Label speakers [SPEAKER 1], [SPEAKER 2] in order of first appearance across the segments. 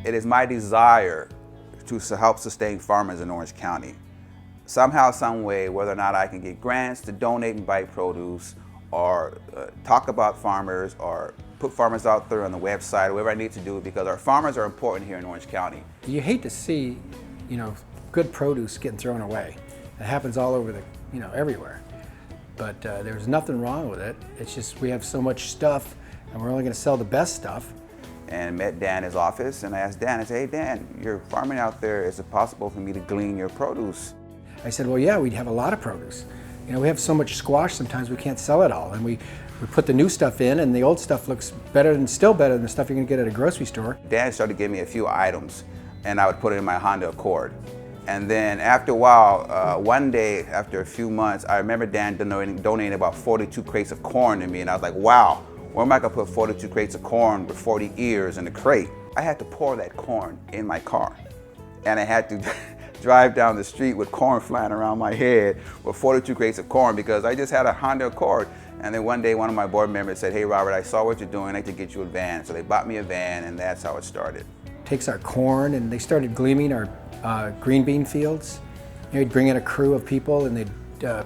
[SPEAKER 1] It is my desire to help sustain farmers in Orange County. Somehow, some way, whether or not I can get grants to donate and buy produce, or talk about farmers, or put farmers out there on the website, whatever I need to do, because our farmers are important here in Orange County.
[SPEAKER 2] You hate to see, good produce getting thrown away. It happens all over everywhere. But there's nothing wrong with it. It's just we have so much stuff, and we're only going to sell the best stuff.
[SPEAKER 1] And met Dan in his office, and I asked Dan, I said, hey Dan, you're farming out there, is it possible for me to glean your produce?
[SPEAKER 2] I said, well, yeah, we'd have a lot of produce. We have so much squash sometimes we can't sell it all, and we put the new stuff in, and the old stuff looks still better than the stuff you're going to get at a grocery store.
[SPEAKER 1] Dan started giving me a few items, and I would put it in my Honda Accord. And then after a while, one day, after a few months, I remember Dan donating about 42 crates of corn to me, and I was like, wow, where am I going to put 42 crates of corn with 40 ears in a crate? I had to pour that corn in my car, and I had to drive down the street with corn flying around my head with 42 crates of corn, because I just had a Honda Accord. And then one day one of my board members said, hey Robert, I saw what you're doing, I'd like to get you a van. So they bought me a van, and that's how it started.
[SPEAKER 2] Takes our corn, and they started gleaming our green bean fields. We'd bring in a crew of people, and they'd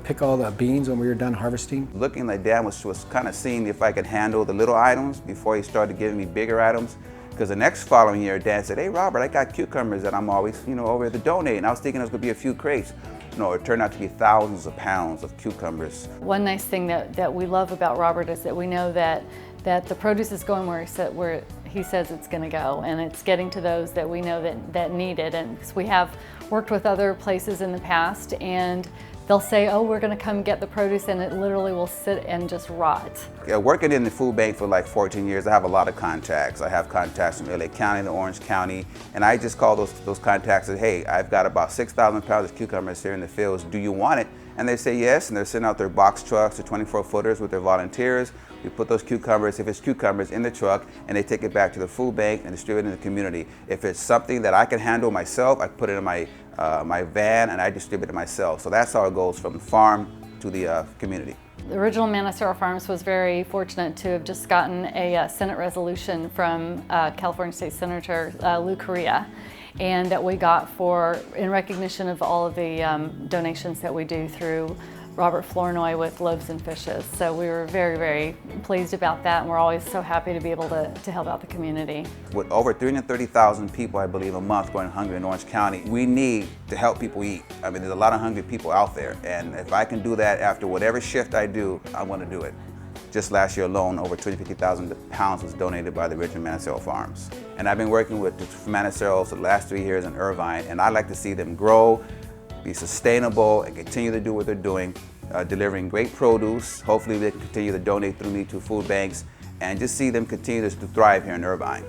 [SPEAKER 2] pick all the beans when we were done harvesting.
[SPEAKER 1] Looking like Dan was kind of seeing if I could handle the little items before he started giving me bigger items. Because the next following year, Dan said, hey Robert, I got cucumbers that I'm always, over to donate. And I was thinking it was going to be a few crates. No, it turned out to be thousands of pounds of cucumbers.
[SPEAKER 3] One nice thing that we love about Robert is that we know that the produce is going where he says it's going to go, and it's getting to those that we know that need it. And we have worked with other places in the past, and they'll say, oh, we're going to come get the produce, and it literally will sit and just rot.
[SPEAKER 1] Yeah, working in the food bank for like 14 years, I have a lot of contacts. I have contacts from LA County to Orange County, and I just call those contacts and say, hey, I've got about 6,000 pounds of cucumbers here in the fields. Do you want it? And they say yes, and they're sending out their box trucks, their 24-footers with their volunteers. We put those cucumbers, if it's cucumbers, in the truck, and they take it back to the food bank and distribute it in the community. If it's something that I can handle myself, I put it in my van and I distribute it myself. So that's how it goes from the farm to the community.
[SPEAKER 3] The original Manassero Farms was very fortunate to have just gotten a Senate resolution from California State Senator Lou Correa, and that we got in recognition of all of the donations that we do through Robert Flournoy with Loaves and Fishes. So we were very, very pleased about that, and we're always so happy to be able to help out the community.
[SPEAKER 1] With over 330,000 people, I believe, a month going hungry in Orange County, we need to help people eat. I mean, there's a lot of hungry people out there, and if I can do that after whatever shift I do, I want to do it. Just last year alone, over 250,000 pounds was donated by the original Manassero Farms. And I've been working with the Manassero for the last 3 years in Irvine, and I'd like to see them grow, be sustainable, and continue to do what they're doing, delivering great produce. Hopefully they continue to donate through me to food banks, and just see them continue to thrive here in Irvine.